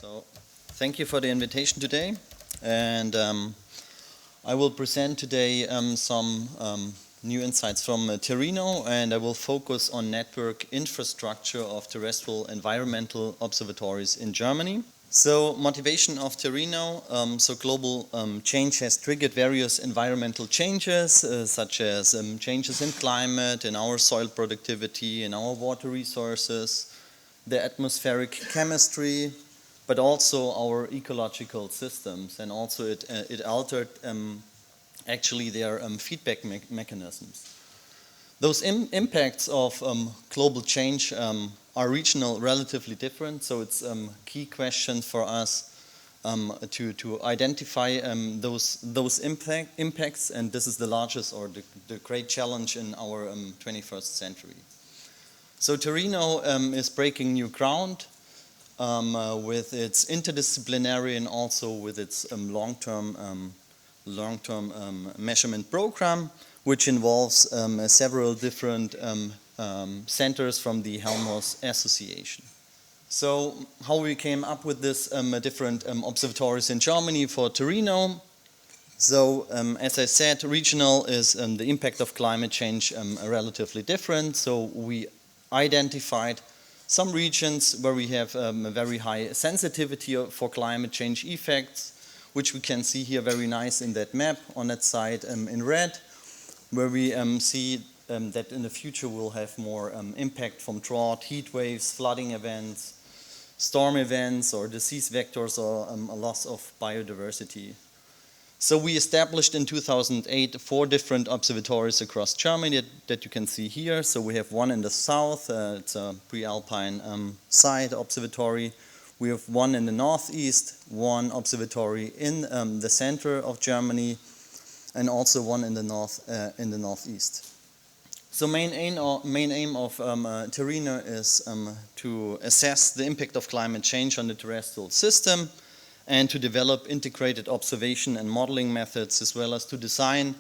So, thank you for the invitation today, and I will present today some new insights from TERENO, and I will focus on network infrastructure of terrestrial environmental observatories in Germany. So, motivation of TERENO, so global change has triggered various environmental changes, such as changes in climate, in our soil productivity, in our water resources, the atmospheric chemistry, but also our ecological systems, and also it altered actually their feedback mechanisms. Those impacts of global change are regional relatively different, so it's a key question for us to identify those impacts, and this is the largest or the great challenge in our 21st century. So TERENO is breaking new ground with its interdisciplinary and also with its long-term measurement program, which involves several different centers from the Helmholtz Association. So how we came up with this different observatories in Germany for TERENO. So as I said, regional is the impact of climate change relatively different. So we identified some regions where we have a very high sensitivity for climate change effects, which we can see here very nice in that map on that side in red, where we see that in the future we'll have more impact from drought, heat waves, flooding events, storm events, or disease vectors, or a loss of biodiversity. So we established in 2008 4 different observatories across Germany that you can see here. So we have one in the south, it's a pre-alpine site observatory. We have one in the northeast, one observatory in the center of Germany, and also one in the northeast. So main aim of TERENO is to assess the impact of climate change on the terrestrial system, and to develop integrated observation and modeling methods, as well as to design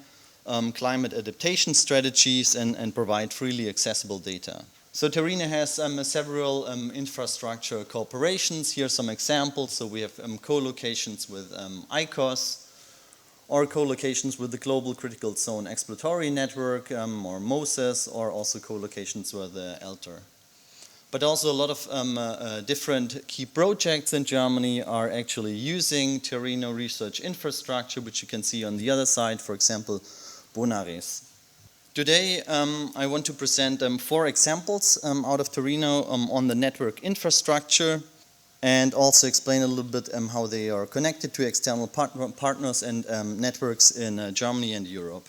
climate adaptation strategies and provide freely accessible data. So TERENO has several infrastructure cooperations. Here are some examples. So we have co-locations with ICOS, or co-locations with the Global Critical Zone Exploratory Network, or MOSES, or also co-locations with ELTER. But also a lot of different key projects in Germany are actually using TERENO research infrastructure, which you can see on the other side, for example, Bonares. Today I want to present 4 examples out of TERENO on the network infrastructure, and also explain a little bit how they are connected to external partners and networks in Germany and Europe.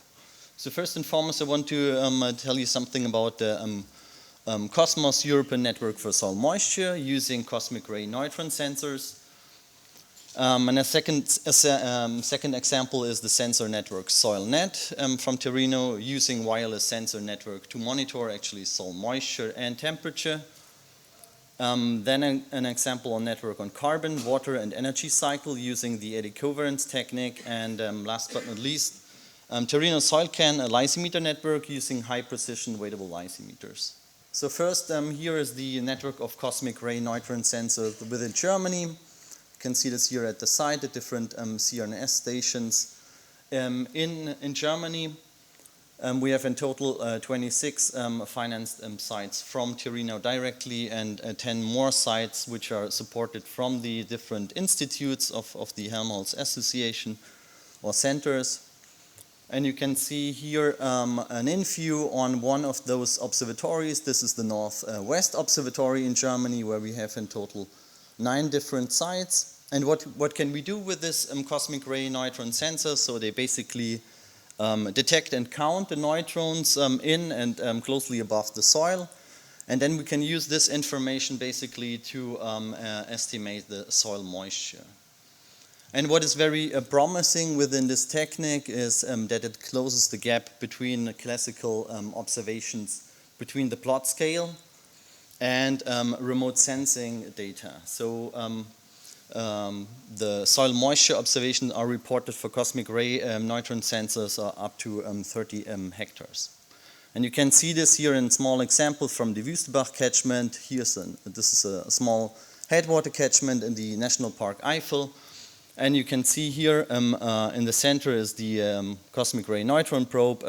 So first and foremost, I want to tell you something about the Cosmos European Network for Soil Moisture using cosmic ray neutron sensors. And a second example is the sensor network SoilNet from TERENO, using wireless sensor network to monitor actually soil moisture and temperature. Then an example on network on carbon, water and energy cycle using the eddy covariance technique. And last but not least, TERENO SoilCan, a lysimeter network using high precision weightable lysimeters. So first, here is the network of cosmic ray neutron sensors within Germany. You can see this here at the site, the different CRNS stations. In Germany, we have in total 26 financed sites from TERENO directly, and 10 more sites which are supported from the different institutes of the Helmholtz Association or centers. And you can see here an in-view on one of those observatories. This is the Northwest Observatory in Germany, where we have in total 9 different sites. And what can we do with this cosmic ray neutron sensors? So they basically detect and count the neutrons in and closely above the soil. And then we can use this information basically to estimate the soil moisture. And what is very promising within this technique is that it closes the gap between classical observations between the plot scale and remote sensing data. So the soil moisture observations are reported for cosmic ray neutron sensors up to 30 hectares. And you can see this here in small example from the Wüstebach catchment. This is a small headwater catchment in the National Park Eifel. And you can see here in the center is the cosmic ray neutron probe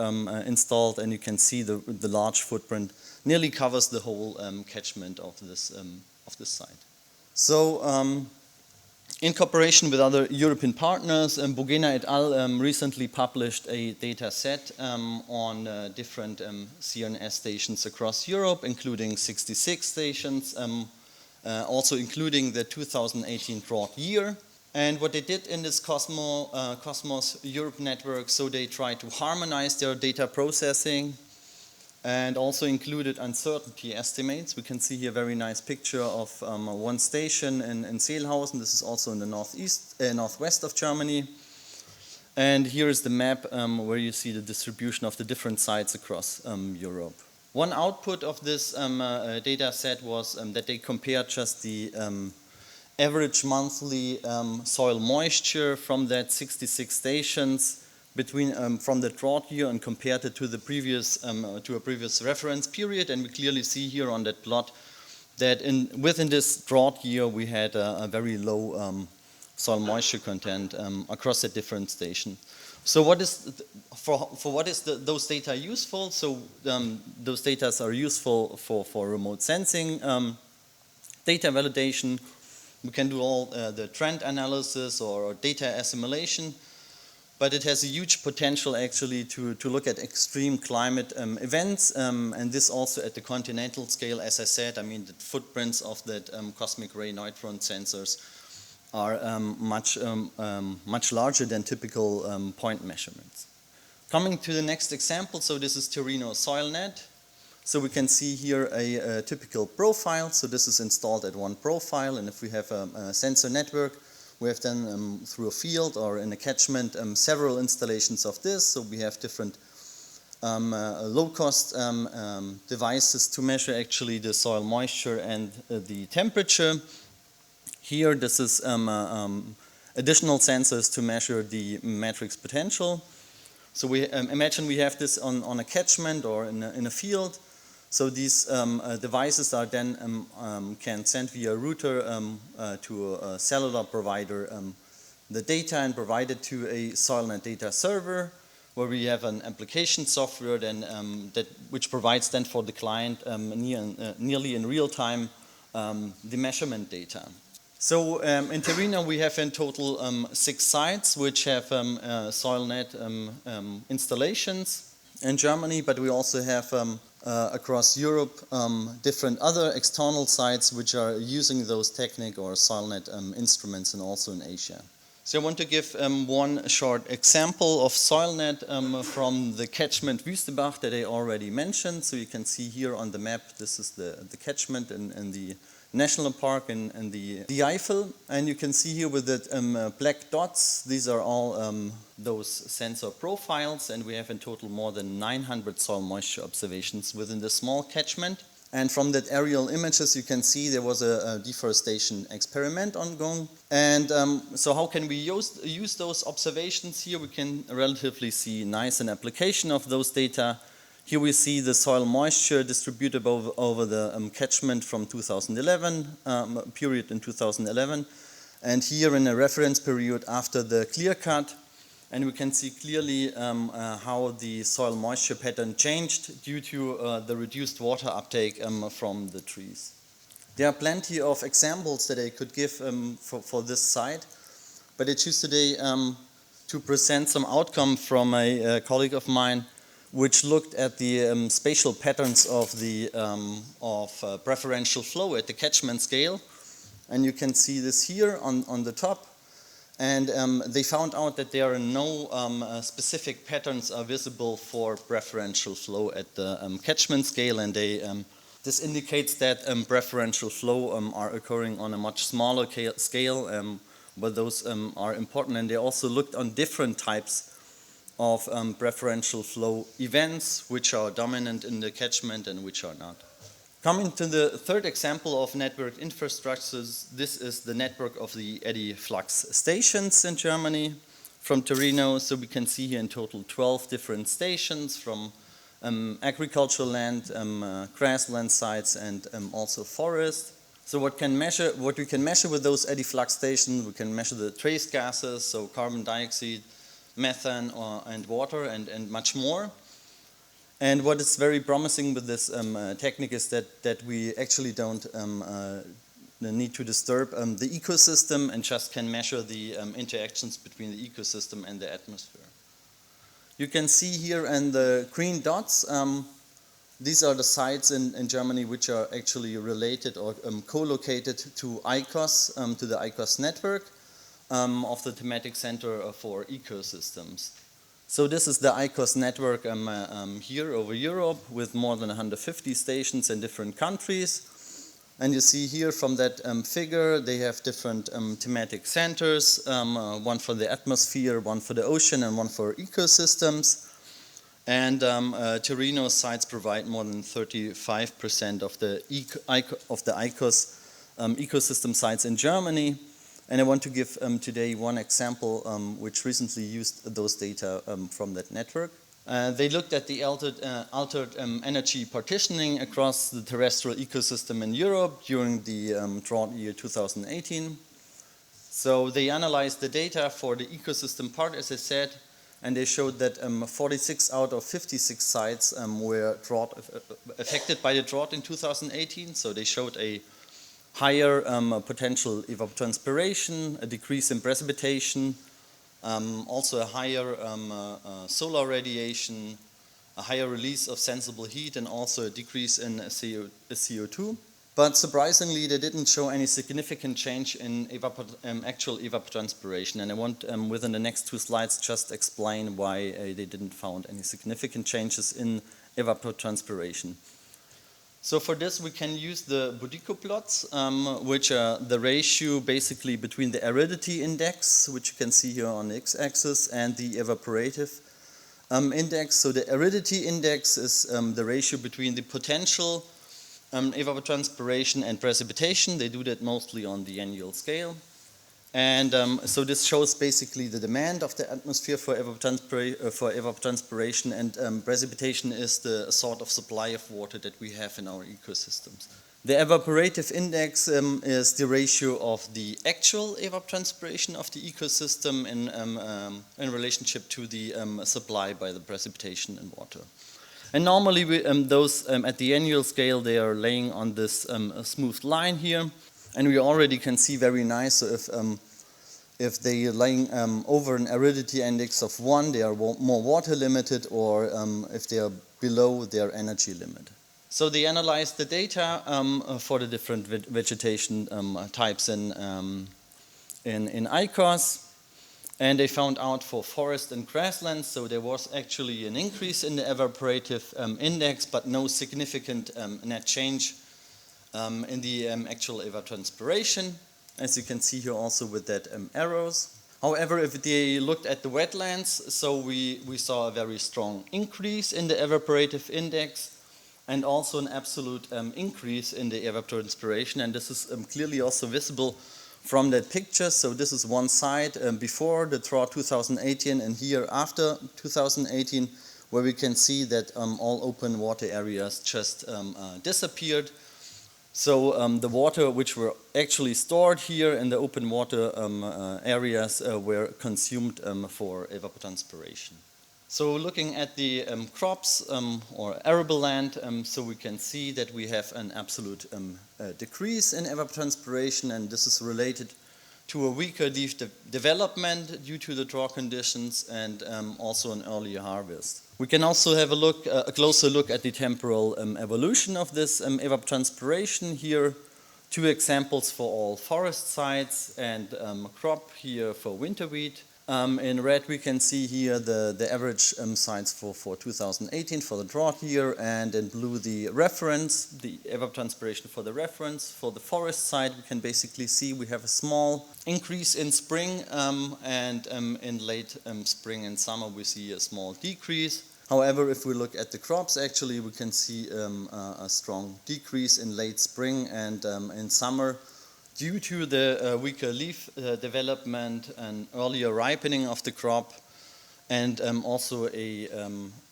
installed, and you can see the large footprint nearly covers the whole catchment of this site. So in cooperation with other European partners, Bogena et al. Recently published a data set on different CNS stations across Europe, including 66 stations, also including the 2018 drought year. And what they did in this Cosmos Europe network, so they tried to harmonize their data processing and also included uncertainty estimates. We can see here a very nice picture of one station in Seelhausen. This is also in the northwest of Germany. And here is the map where you see the distribution of the different sites across Europe. One output of this data set was that they compared just the average monthly soil moisture from that 66 stations from the drought year and compared it to the previous to a previous reference period, and we clearly see here on that plot that within this drought year we had a very low soil moisture content across the different stations. So what is those data useful? So those data are useful for remote sensing, data validation. We can do all the trend analysis or data assimilation, but it has a huge potential actually to look at extreme climate events, and this also at the continental scale. As I said, I mean the footprints of that cosmic ray neutron sensors are much larger than typical point measurements. Coming to the next example, so this is TERENO SoilNet. So we can see here a typical profile. So this is installed at one profile, and if we have a sensor network, we have then through a field or in a catchment several installations of this. So we have different low-cost devices to measure actually the soil moisture and the temperature. Here this is additional sensors to measure the matrix potential. So we imagine we have this on a catchment or in a field. So these devices are then can send via router to a cellular provider the data and provide it to a SoilNet data server, where we have an application software then which provides then for the client nearly in real time the measurement data. So in TERENO we have in total 6 sites which have SoilNet installations in Germany, but we also have across Europe different other external sites which are using those technique or SoilNet instruments, and also in Asia. So I want to give one short example of SoilNet from the catchment Wüstebach that I already mentioned. So you can see here on the map, this is the catchment in the National Park in the Eifel, and you can see here with the black dots, these are all those sensor profiles, and we have in total more than 900 soil moisture observations within the small catchment. And from that aerial images you can see there was a deforestation experiment ongoing. And so how can we use those observations? Here we can relatively see nice an application of those data. Here we see the soil moisture distributed over the catchment from 2011, period in 2011, and here in a reference period after the clear cut, and we can see clearly how the soil moisture pattern changed due to the reduced water uptake from the trees. There are plenty of examples that I could give for this site, but I choose today to present some outcome from a colleague of mine which looked at the spatial patterns of the preferential flow at the catchment scale. And you can see this here on the top. And they found out that there are no specific patterns are visible for preferential flow at the catchment scale, and this indicates that preferential flow are occurring on a much smaller scale, but those are important. And they also looked on different types of preferential flow events, which are dominant in the catchment and which are not. Coming to the third example of network infrastructures, this is the network of the eddy flux stations in Germany from TERENO. So we can see here in total 12 different stations from agricultural land, grassland sites, and also forest. So what we can measure with those eddy flux stations, we can measure the trace gases, so carbon dioxide, methane, and water, and much more. And what is very promising with this technique is that we actually don't need to disturb the ecosystem and just can measure the interactions between the ecosystem and the atmosphere. You can see here in the green dots, these are the sites in Germany which are actually related or co-located to ICOS, to the ICOS network of the thematic center for ecosystems. So this is the ICOS network here over Europe with more than 150 stations in different countries. And you see here from that figure, they have different thematic centers, one for the atmosphere, one for the ocean, and one for ecosystems. And TERENO sites provide more than 35% of the ICOS ecosystem sites in Germany. And I want to give today one example which recently used those data from that network. They looked at the altered energy partitioning across the terrestrial ecosystem in Europe during the drought year 2018. So they analyzed the data for the ecosystem part, as I said, and they showed that 46 out of 56 sites were affected by the drought in 2018. So they showed a higher potential evapotranspiration, a decrease in precipitation, also a higher solar radiation, a higher release of sensible heat, and also a decrease in CO2. But surprisingly, they didn't show any significant change in actual evapotranspiration. And I want, within the next two slides, just explain why they didn't find any significant changes in evapotranspiration. So for this, we can use the Bodico plots, which are the ratio basically between the aridity index, which you can see here on the x-axis, and the evaporative index. So the aridity index is the ratio between the potential evapotranspiration and precipitation. They do that mostly on the annual scale. And so this shows basically the demand of the atmosphere for evapotranspiration, and precipitation is the sort of supply of water that we have in our ecosystems. The evaporative index is the ratio of the actual evapotranspiration of the ecosystem in relationship to the supply by the precipitation and water. And normally those at the annual scale, they are laying on this smooth line here. And we already can see very nice, so if they are laying over an aridity index of 1, they are more water limited, or if they are below their energy limit. So they analyzed the data for the different vegetation types in ICOS, and they found out for forest and grasslands, so there was actually an increase in the evaporative index, but no significant net change in the actual evapotranspiration, as you can see here also with that arrows. However, if they looked at the wetlands, so we saw a very strong increase in the evaporative index and also an absolute increase in the evapotranspiration, and this is clearly also visible from that picture. So this is one side before the drought 2018 and here after 2018, where we can see that all open water areas just disappeared. So the water which were actually stored here in the open water areas were consumed for evapotranspiration. So looking at the crops or arable land, so we can see that we have an absolute decrease in evapotranspiration, and this is related to a weaker leaf development due to the drought conditions and also an earlier harvest. We can also have a closer look at the temporal evolution of this evapotranspiration here. Two examples for all forest sites and crop here for winter wheat. In red we can see here the average sites for 2018 for the drought year, and in blue the reference, the evapotranspiration for the reference. For the forest side we can basically see we have a small increase in spring and in late spring and summer we see a small decrease. However, if we look at the crops, actually we can see a strong decrease in late spring and in summer due to the weaker leaf development and earlier ripening of the crop, and also a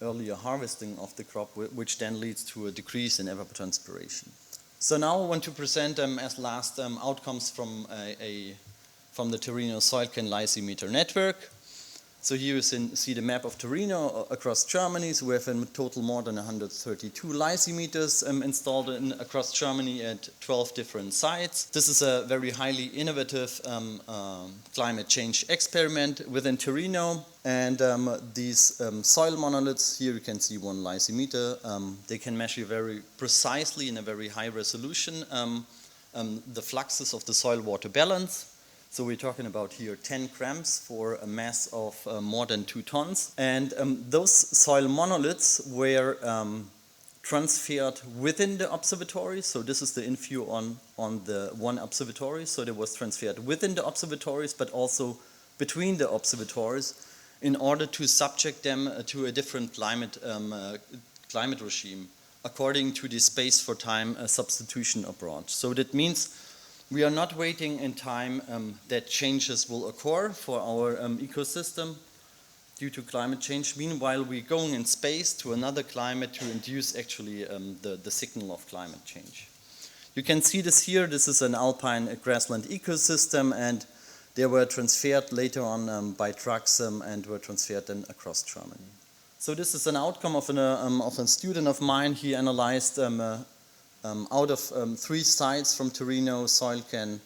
earlier harvesting of the crop, which then leads to a decrease in evapotranspiration. So now I want to present as last outcomes from the TERENO soil-can lysimeter network. So here you see the map of TERENO across Germany. So we have in total more than 132 lysimeters installed across Germany at 12 different sites. This is a very highly innovative climate change experiment within TERENO. And these soil monoliths, here you can see one lysimeter. They can measure very precisely in a very high resolution the fluxes of the soil-water balance. So we're talking about here 10 grams for a mass of more than 2 tons. And those soil monoliths were transferred within the observatory. So this is the in view on the one observatory. So it was transferred within the observatories, but also between the observatories in order to subject them to a different climate regime according to the space for time substitution approach. So that means we are not waiting in time that changes will occur for our ecosystem due to climate change. Meanwhile, we're going in space to another climate to induce actually the signal of climate change. You can see this here. This is an alpine grassland ecosystem, and they were transferred later on by trucks and were transferred then across Germany. So this is an outcome of a student of mine. He analyzed out of 3 sites from TERENO soil-can,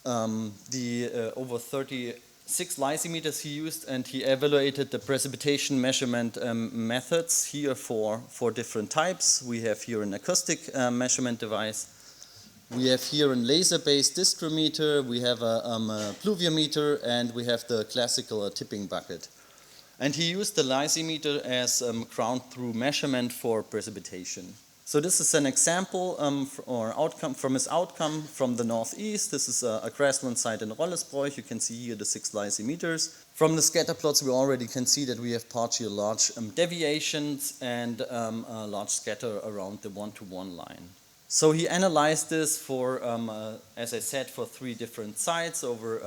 over 36 lysimeters he used, and he evaluated the precipitation measurement methods here for 4 different types. We have here an acoustic measurement device. We have here a laser-based discrometer, we have a pluviometer, and we have the classical tipping bucket. And he used the lysimeter as ground-through measurement for precipitation. So this is an example or outcome from his outcome from the northeast. This is a grassland site in Rollesbroich. You can see here the 6 lysimeters. From the scatter plots, we already can see that we have partially large deviations and a large scatter around the 1-to-1 line. So he analyzed this for, as I said, for 3 different sites over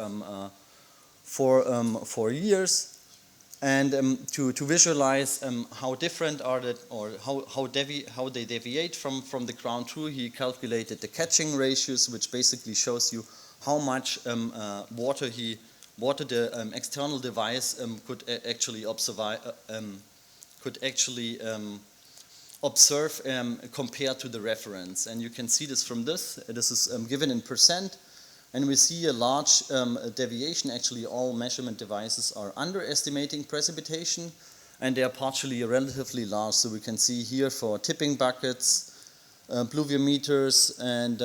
4 years. And to visualize how different are they, or how they deviate from the ground truth, he calculated the catching ratios, which basically shows you how much water the external device could actually observe compared to the reference. And you can see this from this. This is given in percent. And we see a large deviation. Actually, all measurement devices are underestimating precipitation, and they are partially relatively large. So we can see here for tipping buckets, pluviometers, and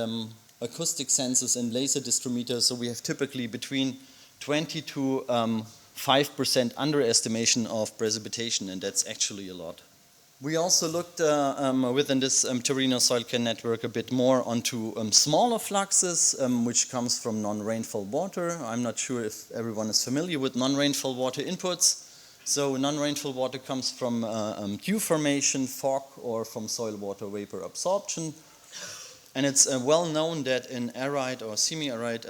acoustic sensors and laser discrometers. So we have typically between 20 to 5% underestimation of precipitation, and that's actually a lot. We also looked within this TERENO soil-can network a bit more onto smaller fluxes, which comes from non-rainfall water. I'm not sure if everyone is familiar with non-rainfall water inputs. So non-rainfall water comes from dew formation, fog, or from soil water vapor absorption. And it's well known that in arid or semi-arid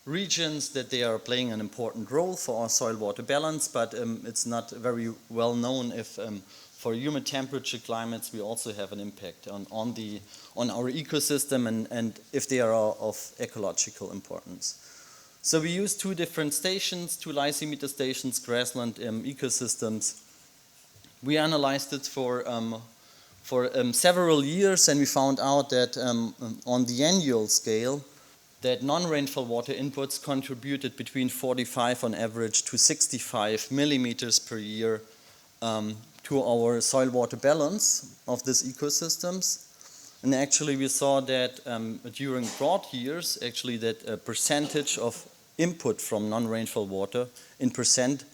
regions that they are playing an important role for our soil water balance, but it's not very well known if for humid temperature climates, we also have an impact on our ecosystem and if they are of ecological importance. So we use 2 different stations, 2 lysimeter stations, grassland ecosystems. We analyzed it for several years, and we found out that on the annual scale, that non-rainfall water inputs contributed between 45 on average to 65 millimeters per year to our soil water balance of these ecosystems. And actually we saw that during drought years, actually that a percentage of input from non-rainfall water in percent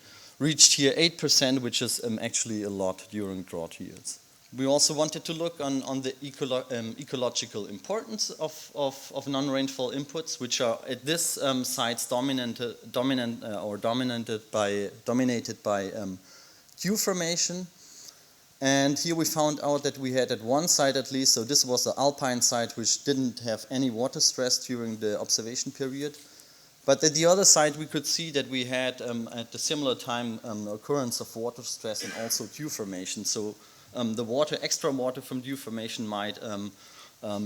reached here 8%, which is actually a lot during drought years. We also wanted to look on the ecological importance of non-rainfall inputs, which are at this sites dominated by dew formation. And here we found out that we had at one site at least, so this was the alpine site which didn't have any water stress during the observation period. But at the other side we could see that we had at the similar time occurrence of water stress and also dew formation. So the extra water from dew formation might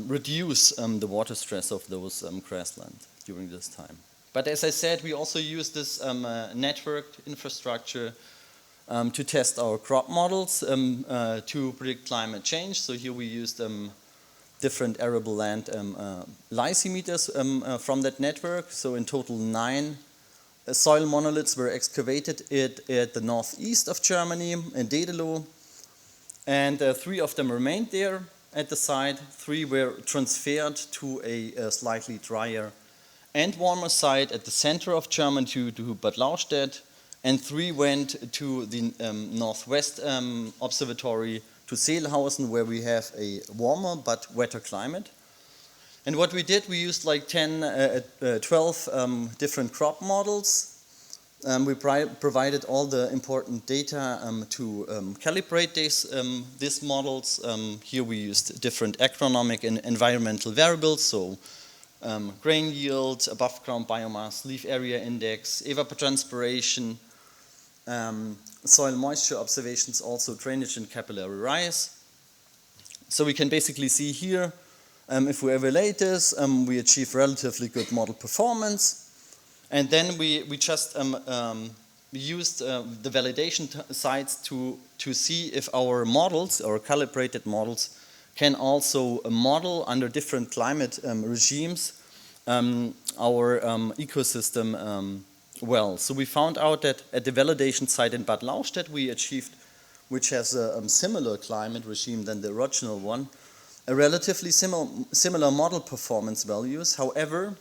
reduce the water stress of those grasslands during this time. But as I said, we also use this networked infrastructure to test our crop models to predict climate change. So here we used different arable land lysimeters from that network. So in total 9 soil monoliths were excavated at the northeast of Germany in Dedelo, and 3 of them remained there at the site. 3 were transferred to a slightly drier and warmer site at the center of Germany to Bad Lauchstädt, and 3 went to the northwest observatory to Seelhausen, where we have a warmer but wetter climate. And what we did, we used like 12 different crop models. We provided all the important data to calibrate these models. Here we used different agronomic and environmental variables, so grain yield, above ground biomass, leaf area index, evapotranspiration, soil moisture observations, also drainage and capillary rise. So we can basically see here, if we evaluate this, we achieve relatively good model performance. And then we just used the validation sites to see if our models, our calibrated models, can also model under different climate regimes our ecosystem well. So we found out that at the validation site in Bad Lauchstädt we achieved, which has a similar climate regime than the original one, a relatively similar model performance values. However,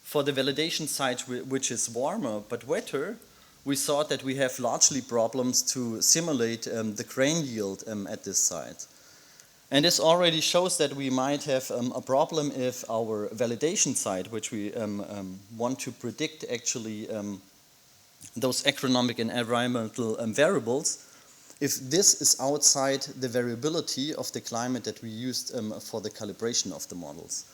for the validation site, which is warmer but wetter, we saw that we have largely problems to simulate the grain yield at this site. And this already shows that we might have a problem if our validation site, which we want to predict actually those agronomic and environmental variables, if this is outside the variability of the climate that we used for the calibration of the models.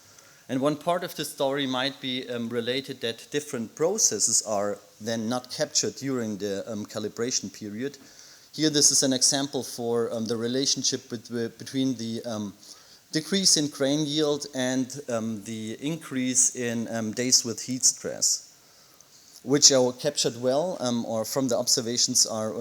And one part of the story might be related that different processes are then not captured during the calibration period. Here this is an example for the relationship between the decrease in grain yield and the increase in days with heat stress, which are captured well, or from the observations are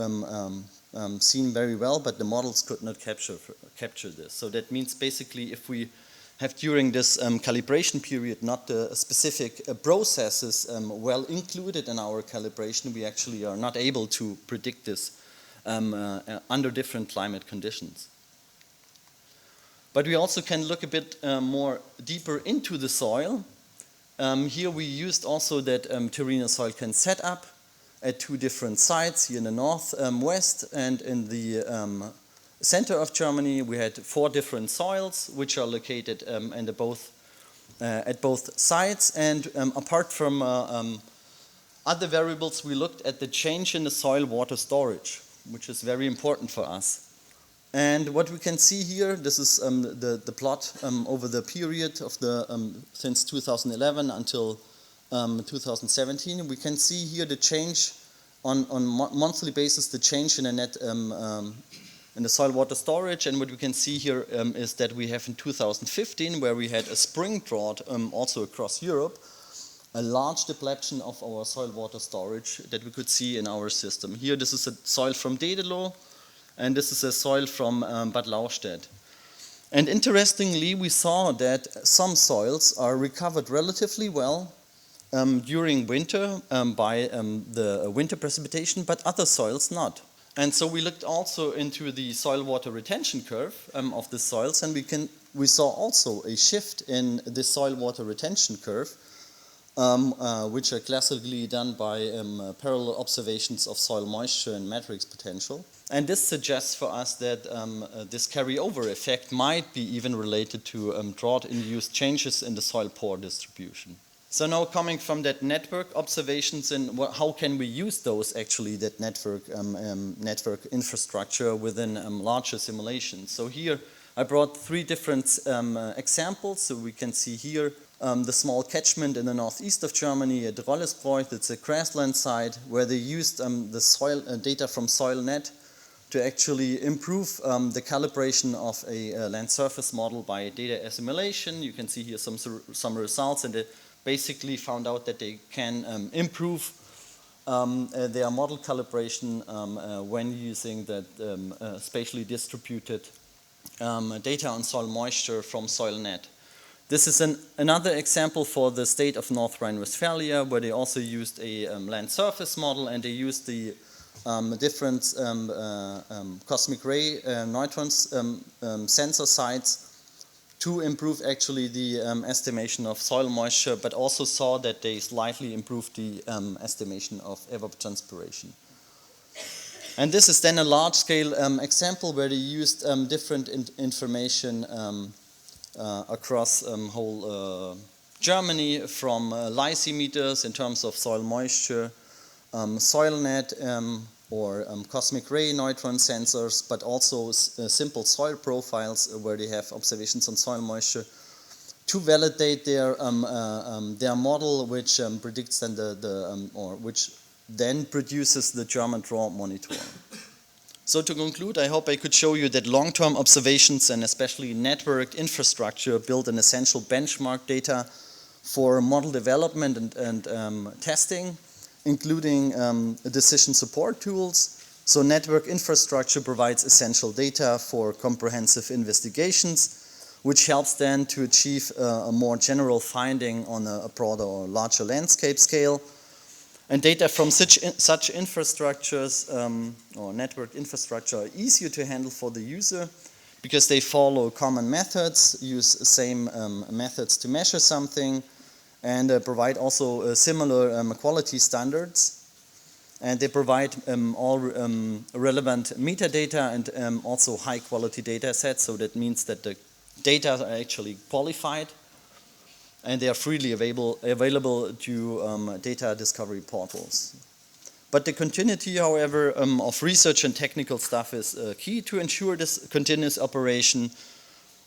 seen very well, but the models could not capture this. So that means basically if we have during this calibration period not the specific processes well included in our calibration, we actually are not able to predict this under different climate conditions. But we also can look a bit more deeper into the soil. Here we used also that TERENO soil can set up at 2 different sites, here in the northwest and in the center of Germany. We had 4 different soils which are located at both sites, and apart from other variables, we looked at the change in the soil water storage, which is very important for us. And what we can see here, this is the plot over the period of the since 2011 until 2017. We can see here the change on monthly basis, the change in the net in the soil water storage. And what we can see here is that we have in 2015, where we had a spring drought also across Europe, a large depletion of our soil water storage that we could see in our system. Here this is a soil from Dedelo, and this is a soil from Bad Lauchstädt. And interestingly, we saw that some soils are recovered relatively well during winter by the winter precipitation, but other soils not. And so we looked also into the soil water retention curve of the soils, and we saw also a shift in the soil water retention curve, which are classically done by parallel observations of soil moisture and matrix potential. And this suggests for us that this carryover effect might be even related to drought-induced changes in the soil pore distribution. So now coming from that network observations, and how can we use those actually, that network infrastructure within larger simulations? So here I brought 3 different examples. So we can see here the small catchment in the northeast of Germany at Rollesbräuch. It's a grassland site where they used the soil data from SoilNet to actually improve the calibration of a land surface model by data assimilation. You can see here some results, and they basically found out that they can improve their model calibration when using the spatially distributed data on soil moisture from SoilNet. This is another example for the state of North Rhine-Westphalia, where they also used a land surface model, and they used the different cosmic ray neutrons sensor sites to improve actually the estimation of soil moisture, but also saw that they slightly improved the estimation of evapotranspiration. And this is then a large-scale example where they used different information across whole Germany, from lysimeters in terms of soil moisture, SoilNet or cosmic ray neutron sensors, but also simple soil profiles where they have observations on soil moisture to validate their model, which predicts then which then produces the German draw monitor. So to conclude, I hope I could show you that long-term observations and especially networked infrastructure build an essential benchmark data for model development and testing, including decision support tools. So network infrastructure provides essential data for comprehensive investigations, which helps then to achieve a more general finding on a broader or larger landscape scale. And data from such infrastructures or network infrastructure are easier to handle for the user because they follow common methods, use same methods to measure something, and provide also similar quality standards. And they provide all relevant metadata and also high quality data sets, so that means that the data are actually qualified and they are freely available to data discovery portals. But the continuity, however, of research and technical stuff is key to ensure this continuous operation,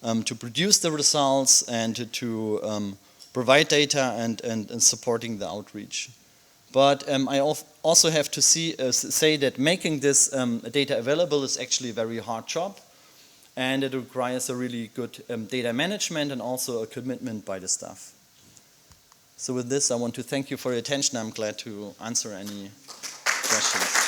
to produce the results and to provide data and supporting the outreach. But I also have to say that making this data available is actually a very hard job, and it requires a really good data management and also a commitment by the staff. So with this, I want to thank you for your attention. I'm glad to answer any questions.